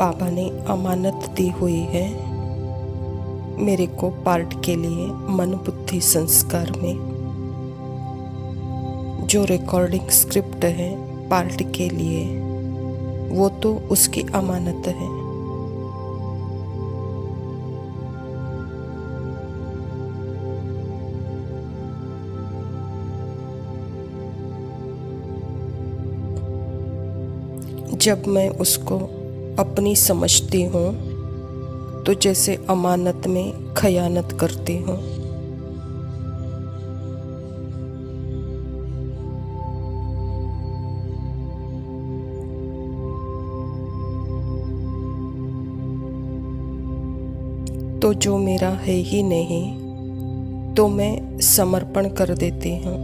बाबा ने अमानत दी हुई है मेरे को पार्ट के लिए मन बुद्धि संस्कार में। जो रिकॉर्डिंग स्क्रिप्ट है पार्ट के लिए वो तो उसकी अमानत है। जब मैं उसको अपनी समझती हूँ तो जैसे अमानत में खयानत करती हूँ। तो जो मेरा है ही नहीं तो मैं समर्पण कर देती हूँ।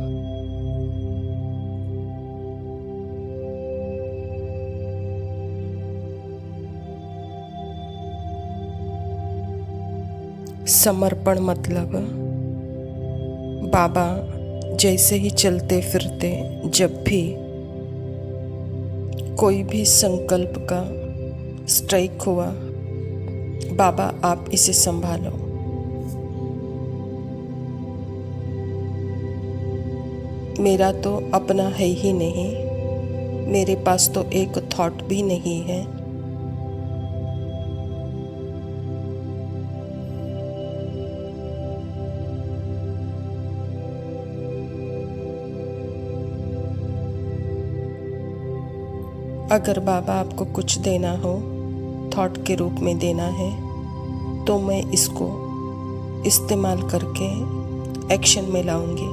समर्पण मतलब बाबा जैसे ही चलते फिरते जब भी कोई भी संकल्प का स्ट्राइक हुआ, बाबा आप इसे संभालो। मेरा तो अपना है ही नहीं, मेरे पास तो एक थॉट भी नहीं है। अगर बाबा आपको कुछ देना हो, थॉट के रूप में देना है, तो मैं इसको इस्तेमाल करके एक्शन में लाऊंगी।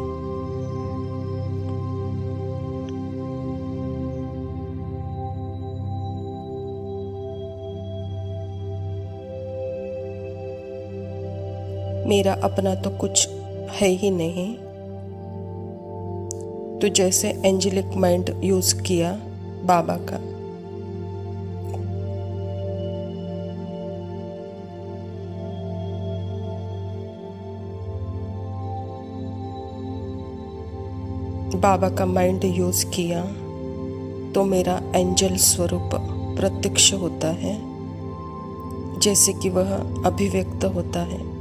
मेरा अपना तो कुछ है ही नहीं, तो जैसे एंजेलिक माइंड यूज किया बाबा का। बाबा का माइंड यूज किया तो मेरा एंजल स्वरूप प्रत्यक्ष होता है, जैसे कि वह अभिव्यक्त होता है।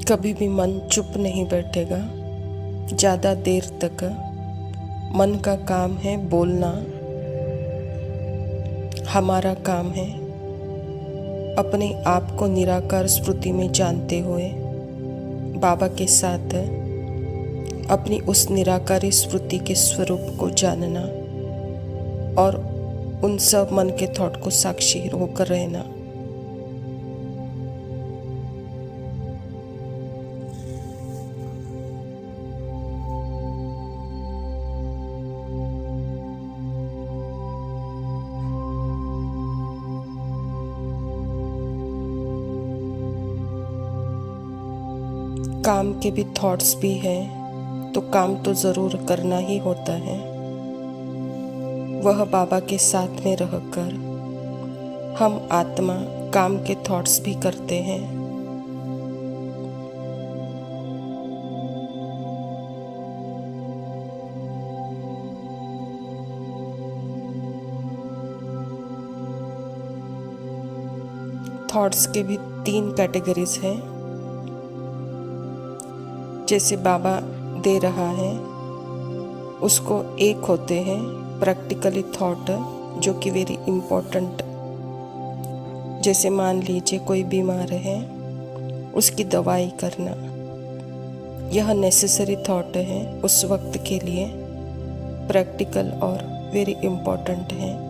कभी भी मन चुप नहीं बैठेगा ज़्यादा देर तक। मन का काम है बोलना, हमारा काम है अपने आप को निराकार स्मृति में जानते हुए बाबा के साथ अपनी उस निराकारी स्मृति के स्वरूप को जानना और उन सब मन के थॉट को साक्षी होकर रहना। काम के भी थॉट्स भी हैं तो काम तो ज़रूर करना ही होता है। वह बाबा के साथ में रहकर हम आत्मा काम के थॉट्स भी करते हैं। थॉट्स के भी 3 कैटेगरीज हैं। जैसे बाबा दे रहा है उसको एक होते हैं प्रैक्टिकली थॉट, जो कि वेरी इम्पोर्टेंट। जैसे मान लीजिए कोई बीमार है, उसकी दवाई करना, यह नेसेसरी थॉट है उस वक्त के लिए, प्रैक्टिकल और वेरी इम्पोर्टेंट है।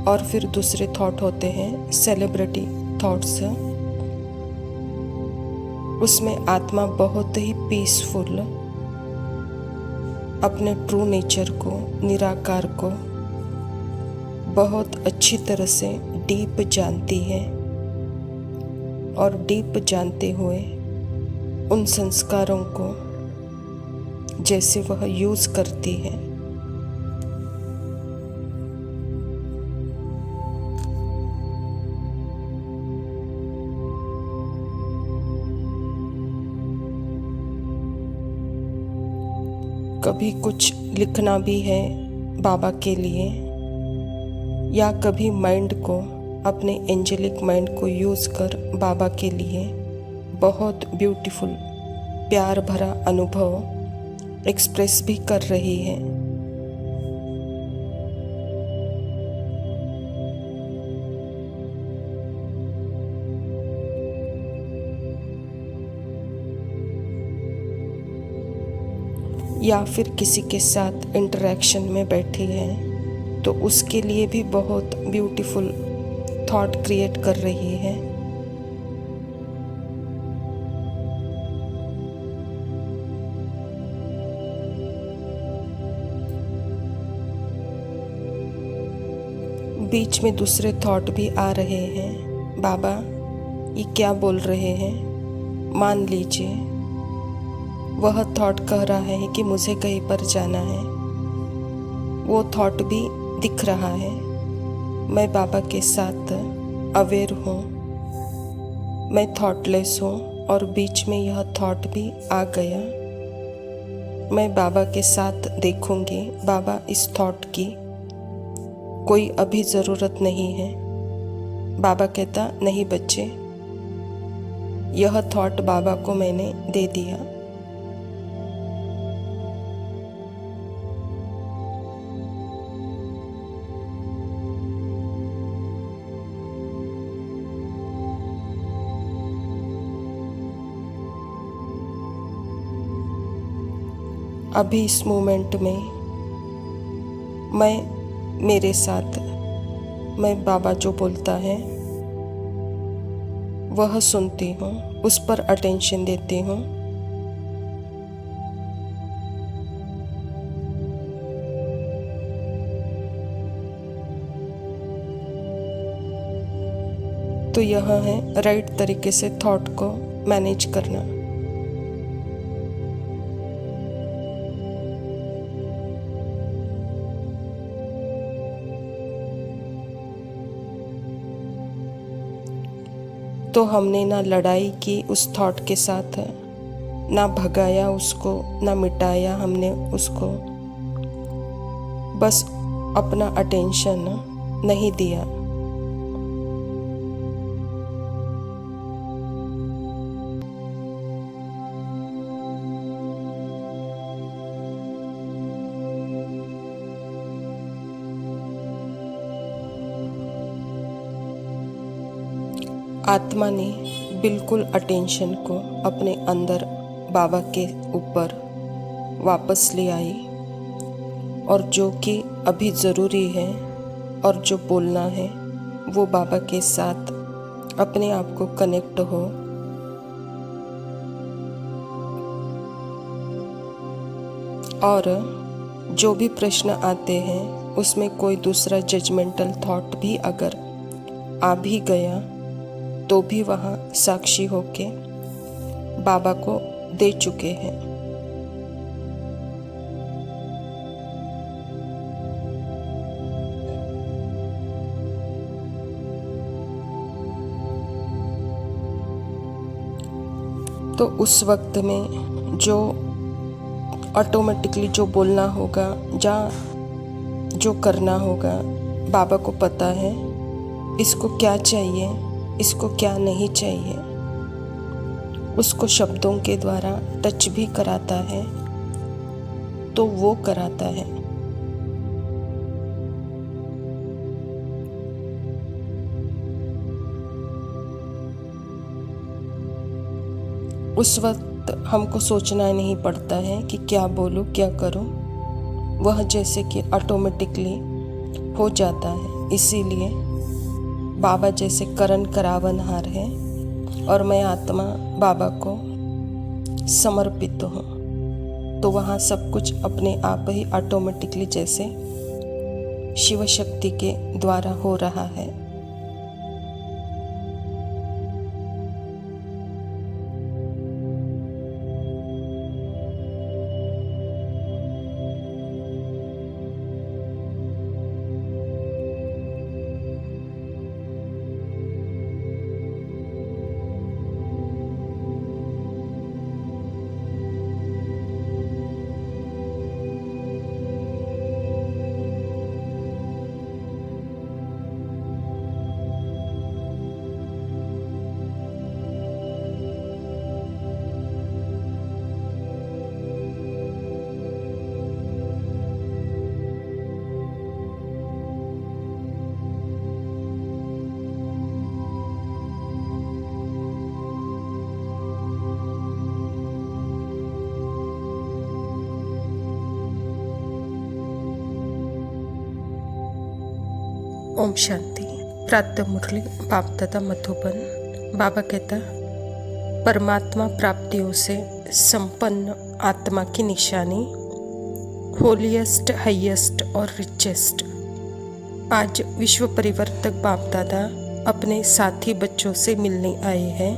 और फिर दूसरे थॉट होते हैं सेलिब्रिटी थॉट्स। उसमें आत्मा बहुत ही पीसफुल अपने ट्रू नेचर को, निराकार को बहुत अच्छी तरह से डीप जानती है और डीप जानते हुए उन संस्कारों को जैसे वह यूज़ करती है। कभी कुछ लिखना भी है बाबा के लिए, या कभी माइंड को, अपने एंजेलिक माइंड को यूज़ कर बाबा के लिए बहुत ब्यूटीफुल प्यार भरा अनुभव एक्सप्रेस भी कर रही है। या फिर किसी के साथ इंटरेक्शन में बैठी है तो उसके लिए भी बहुत ब्यूटीफुल थॉट क्रिएट कर रही है। बीच में दूसरे थॉट भी आ रहे हैं। बाबा ये क्या बोल रहे हैं, मान लीजिए वह थॉट कह रहा है कि मुझे कहीं पर जाना है, वो थॉट भी दिख रहा है। मैं बाबा के साथ अवेयर हूँ, मैं थॉटलेस हूँ और बीच में यह थॉट भी आ गया। मैं बाबा के साथ देखूँगी, बाबा इस थॉट की कोई अभी ज़रूरत नहीं है। बाबा कहता नहीं बच्चे, यह थॉट बाबा को मैंने दे दिया। अभी इस मोमेंट में मैं मेरे साथ, मैं बाबा जो बोलता है वह सुनती हूँ, उस पर अटेंशन देती हूँ। तो यह है राइट तरीके से थॉट को मैनेज करना। तो हमने ना लड़ाई की उस थॉट के साथ, ना भगाया उसको, ना मिटाया हमने उसको, बस अपना अटेंशन नहीं दिया। आत्मा ने बिल्कुल अटेंशन को अपने अंदर बाबा के ऊपर वापस ले आई, और जो कि अभी ज़रूरी है और जो बोलना है वो बाबा के साथ अपने आप को कनेक्ट हो। और जो भी प्रश्न आते हैं उसमें कोई दूसरा जजमेंटल थॉट भी अगर आ भी गया तो भी वहाँ साक्षी होके बाबा को दे चुके हैं। तो उस वक्त में जो ऑटोमेटिकली जो बोलना होगा, जो करना होगा, बाबा को पता है इसको क्या चाहिए, इसको क्या नहीं चाहिए। उसको शब्दों के द्वारा टच भी कराता है तो वो कराता है। उस वक्त हमको सोचना नहीं पड़ता है कि क्या बोलूं, क्या करूं, वह जैसे कि ऑटोमेटिकली हो जाता है। इसीलिए बाबा जैसे करण करावनहार है और मैं आत्मा बाबा को समर्पित हूँ, तो वहाँ सब कुछ अपने आप ही ऑटोमेटिकली जैसे शिव शक्ति के द्वारा हो रहा है। ओम शांति। प्रातः मुरली बाप दादा मधुबन। बाबा कहता, परमात्मा प्राप्तियों से संपन्न आत्मा की निशानी होलीएस्ट, हाईएस्ट और रिचेस्ट। आज विश्व परिवर्तक बाप दादा अपने साथी बच्चों से मिलने आए हैं।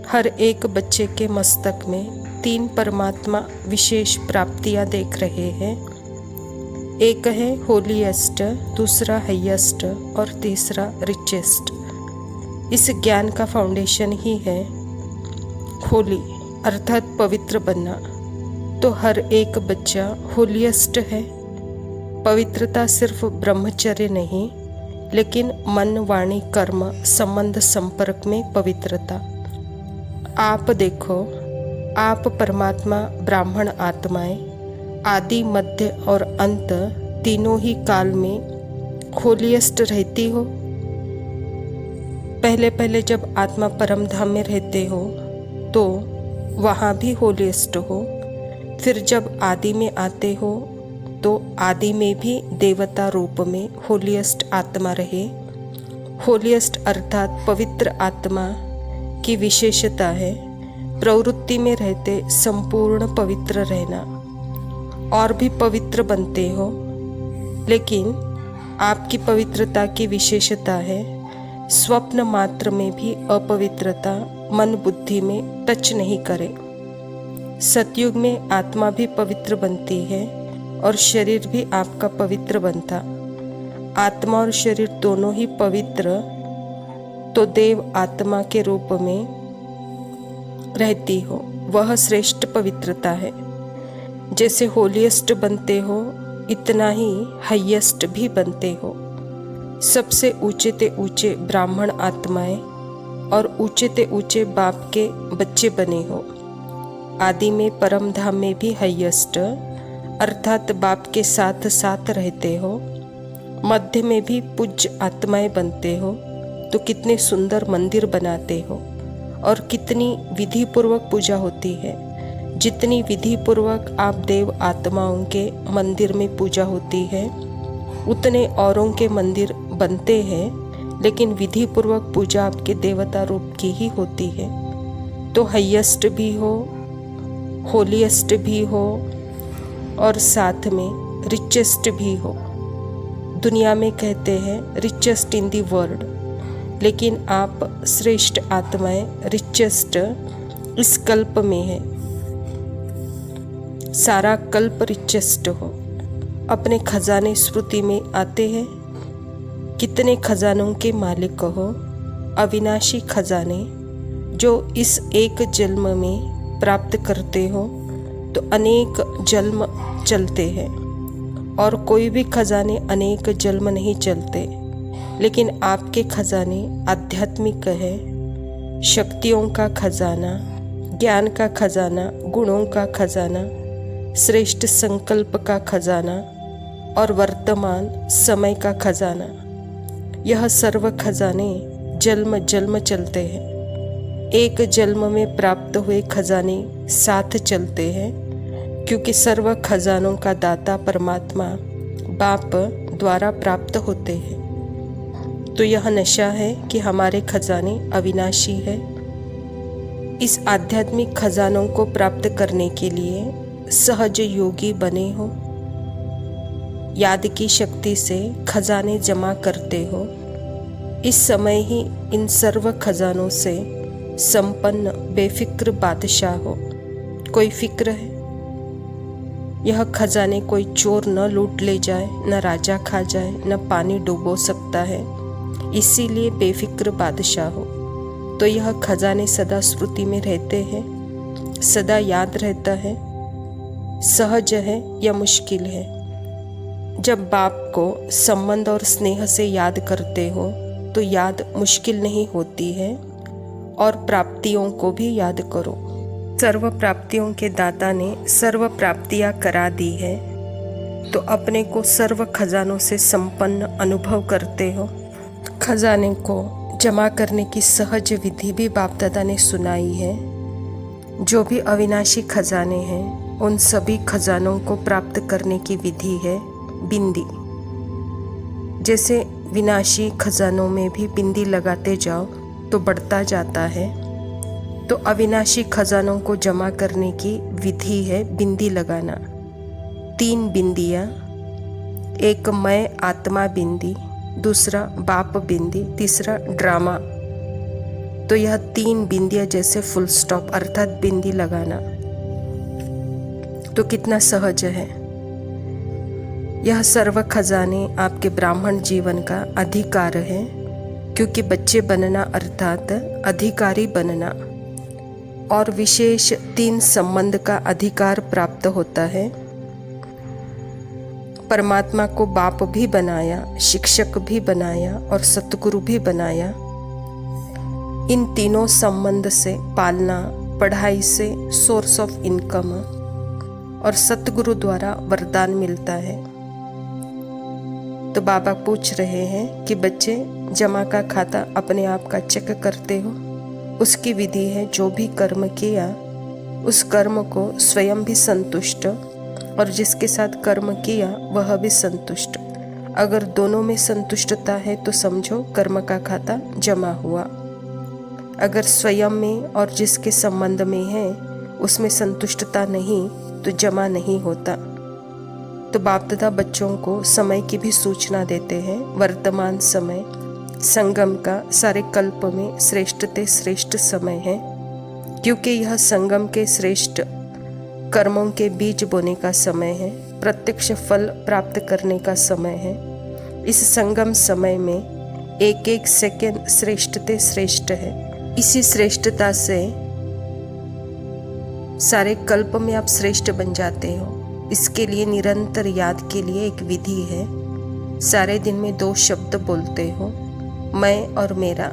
हर एक बच्चे के मस्तक में 3 परमात्मा विशेष प्राप्तियां देख रहे हैं। एक है होलीएस्ट, दूसरा हाईएस्ट और तीसरा रिचेस्ट। इस ज्ञान का फाउंडेशन ही है होली अर्थात पवित्र बनना। तो हर एक बच्चा होलीएस्ट है। पवित्रता सिर्फ ब्रह्मचर्य नहीं, लेकिन मन, वाणी, कर्म, संबंध, संपर्क में पवित्रता। आप देखो, आप परमात्मा ब्राह्मण आत्माएं आदि, मध्य और अंत तीनों ही काल में होलीएस्ट रहती हो। पहले जब आत्मा परम धाम में रहते हो तो वहाँ भी होलीएस्ट हो। फिर जब आदि में आते हो तो आदि में भी देवता रूप में होलीएस्ट आत्मा रहे। होलीएस्ट अर्थात पवित्र आत्मा की विशेषता है प्रवृत्ति में रहते संपूर्ण पवित्र रहना। और भी पवित्र बनते हो, लेकिन आपकी पवित्रता की विशेषता है स्वप्न मात्र में भी अपवित्रता मन बुद्धि में टच नहीं करे। सतयुग में आत्मा भी पवित्र बनती है और शरीर भी आपका पवित्र बनता। आत्मा और शरीर दोनों ही पवित्र तो देव आत्मा के रूप में रहती हो, वह श्रेष्ठ पवित्रता है। जैसे होलीएस्ट बनते हो इतना ही हाईएस्ट भी बनते हो। सबसे ऊंचे ते ऊंचे ब्राह्मण आत्माएं और ऊंचे ते ऊंचे बाप के बच्चे बने हो। आदि में परम धाम में भी हाईएस्ट अर्थात बाप के साथ साथ रहते हो। मध्य में भी पूज्य आत्माएं बनते हो। तो कितने सुंदर मंदिर बनाते हो और कितनी विधि पूर्वक पूजा होती है। जितनी विधि पूर्वक आप देव आत्माओं के मंदिर में पूजा होती है, उतने औरों के मंदिर बनते हैं, लेकिन विधि पूर्वक पूजा आपके देवता रूप की ही होती है। तो हाईएस्ट भी हो, होलीएस्ट भी हो और साथ में रिचेस्ट भी हो। दुनिया में कहते हैं रिचेस्ट इन द वर्ल्ड, लेकिन आप श्रेष्ठ आत्माएं रिचेस्ट इस कल्प में है। सारा कल्प रिचेस्ट हो। अपने खजाने स्मृति में आते हैं। कितने खजानों के मालिक हो, अविनाशी खजाने जो इस एक जन्म में प्राप्त करते हो तो अनेक जन्म चलते हैं। और कोई भी खजाने अनेक जन्म नहीं चलते, लेकिन आपके खजाने आध्यात्मिक है। शक्तियों का खजाना, ज्ञान का खजाना, गुणों का खजाना, श्रेष्ठ संकल्प का खजाना और वर्तमान समय का खजाना। यह सर्व खजाने जन्म जन्म चलते हैं। एक जन्म में प्राप्त हुए खजाने साथ चलते हैं, क्योंकि सर्व खजानों का दाता परमात्मा बाप द्वारा प्राप्त होते हैं। तो यह नशा है कि हमारे खजाने अविनाशी है। इस आध्यात्मिक खजानों को प्राप्त करने के लिए सहज योगी बने हो। याद की शक्ति से खजाने जमा करते हो। इस समय ही इन सर्व खजानों से संपन्न बेफिक्र बादशाह हो। कोई फिक्र है? यह खजाने कोई चोर न लूट ले जाए, न राजा खा जाए, न पानी डुबो सकता है। इसीलिए बेफिक्र बादशाह हो। तो यह खजाने सदा स्मृति में रहते हैं, सदा याद रहता है। सहज है या मुश्किल है? जब बाप को संबंध और स्नेह से याद करते हो तो याद मुश्किल नहीं होती है। और प्राप्तियों को भी याद करो। सर्व प्राप्तियों के दाता ने सर्व प्राप्तियां करा दी है, तो अपने को सर्व खजानों से संपन्न अनुभव करते हो। खजाने को जमा करने की सहज विधि भी बाप दादा ने सुनाई है। जो भी अविनाशी खजाने हैं उन सभी खजानों को प्राप्त करने की विधि है बिंदी। जैसे विनाशी खजानों में भी बिंदी लगाते जाओ तो बढ़ता जाता है। तो अविनाशी खजानों को जमा करने की विधि है बिंदी लगाना। 3 बिंदियाँ, एक मैं आत्मा बिंदी, दूसरा बाप बिंदी, तीसरा ड्रामा। तो यह 3 बिंदियाँ जैसे फुल स्टॉप अर्थात बिंदी लगाना तो कितना सहज है। यह सर्व खजाने आपके ब्राह्मण जीवन का अधिकार है, क्योंकि बच्चे बनना अर्थात अधिकारी बनना। और विशेष 3 संबंध का अधिकार प्राप्त होता है। परमात्मा को बाप भी बनाया, शिक्षक भी बनाया और सतगुरु भी बनाया। इन तीनों संबंध से पालना, पढ़ाई से सोर्स ऑफ इनकम और सतगुरु द्वारा वरदान मिलता है। तो बाबा पूछ रहे हैं कि बच्चे जमा का खाता अपने आप का चेक करते हो। उसकी विधि है जो भी कर्म किया उस कर्म को स्वयं भी संतुष्ट और जिसके साथ कर्म किया वह भी संतुष्ट। अगर दोनों में संतुष्टता है तो समझो कर्म का खाता जमा हुआ। अगर स्वयं में और जिसके संबंध में है उसमें संतुष्टता नहीं तो जमा नहीं होता। तो बाप दादा बच्चों को समय की भी सूचना देते हैं। वर्तमान समय संगम का सारे कल्प में श्रेष्ठ ते श्रेष्ठ समय है, क्योंकि यह संगम के श्रेष्ठ कर्मों के बीज बोने का समय है, प्रत्यक्ष फल प्राप्त करने का समय है। इस संगम समय में एक एक सेकंड श्रेष्ठ ते श्रेष्ठ है। इसी श्रेष्ठता से सारे कल्प में आप श्रेष्ठ बन जाते हो। इसके लिए निरंतर याद के लिए एक विधि है। सारे दिन में 2 शब्द बोलते हो, मैं और मेरा।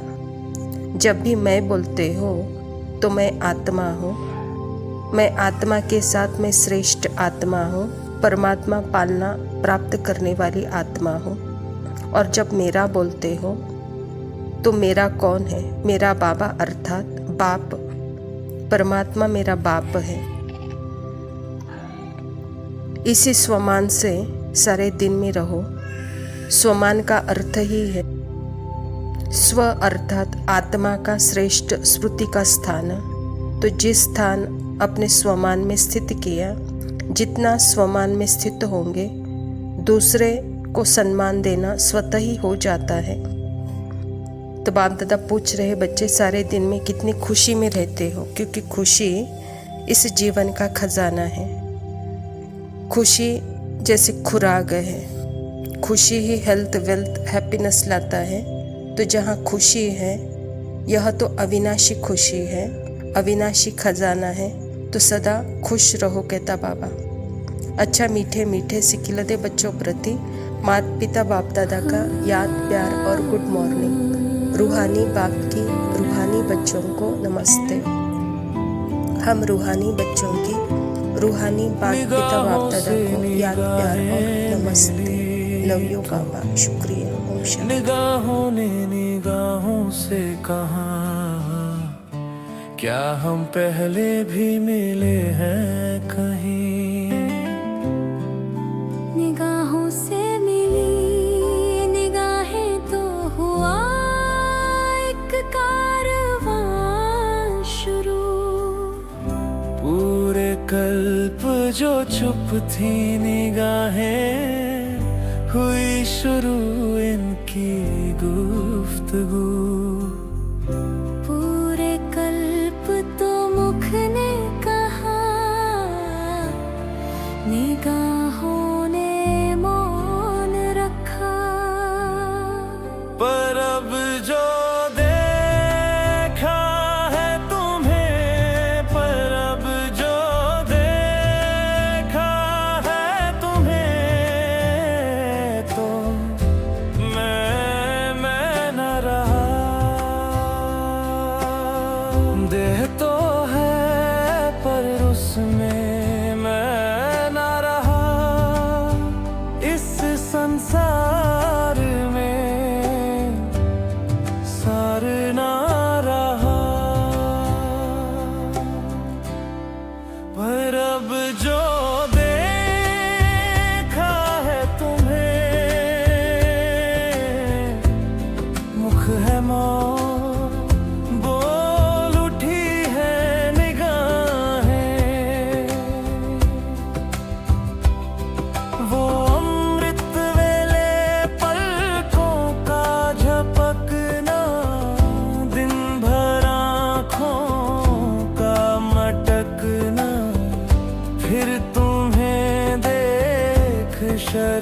जब भी मैं बोलते हो तो मैं आत्मा हूँ। मैं आत्मा के साथ मैं श्रेष्ठ आत्मा हूँ, परमात्मा पालना प्राप्त करने वाली आत्मा हूँ। और जब मेरा बोलते हो तो मेरा कौन है? मेरा बाबा अर्थात बाप, परमात्मा मेरा बाप है। इसी स्वमान से सारे दिन में रहो। स्वमान का अर्थ ही है स्व अर्थात आत्मा का श्रेष्ठ स्मृति का स्थान। तो जिस स्थान अपने स्वमान में स्थित किया, जितना स्वमान में स्थित होंगे दूसरे को सम्मान देना स्वतः ही हो जाता है। तो बाप दादा पूछ रहे बच्चे सारे दिन में कितनी खुशी में रहते हो? क्योंकि खुशी इस जीवन का खजाना है। खुशी जैसे खुराक है, खुशी ही हेल्थ वेल्थ हैप्पीनेस लाता है। तो जहाँ खुशी है यह तो अविनाशी खुशी है, अविनाशी खजाना है। तो सदा खुश रहो कहता बाबा। अच्छा मीठे मीठे सिखिलते बच्चों प्रति माता पिता बाप दादा का याद प्यार और गुड मॉर्निंग। रूहानी बाप की रूहानी बच्चों को नमस्ते। हम रूहानी बच्चों की रूहानी बाप पिता बाप दादा को याद प्यार और नमस्ते। लव यू बाबा, शुक्रिया। ओम शांति। निगाहों ने निगाहों से कहा, क्या हम पहले भी मिले हैं कहीं? निगाहों से मिली निगाहें तो हुआ एक कारवां शुरू। पूरे कल्प जो चुप थी निगाहें, हुई शुरू इनकी गुफ्तगू। पूरे कल्प तो मुख ने कहा, निगाहों ने मौन रखा। पर अब जो देखा है तुम्हें, पर अब जो देखा है तुम्हें, तो मैं न रहा। रुख है मौन, बोल उठी है निगाहें। वो अमृत वेले पलकों का झपकना, दिन भर आँखों का मटकना, फिर तुम्हें देख शर्म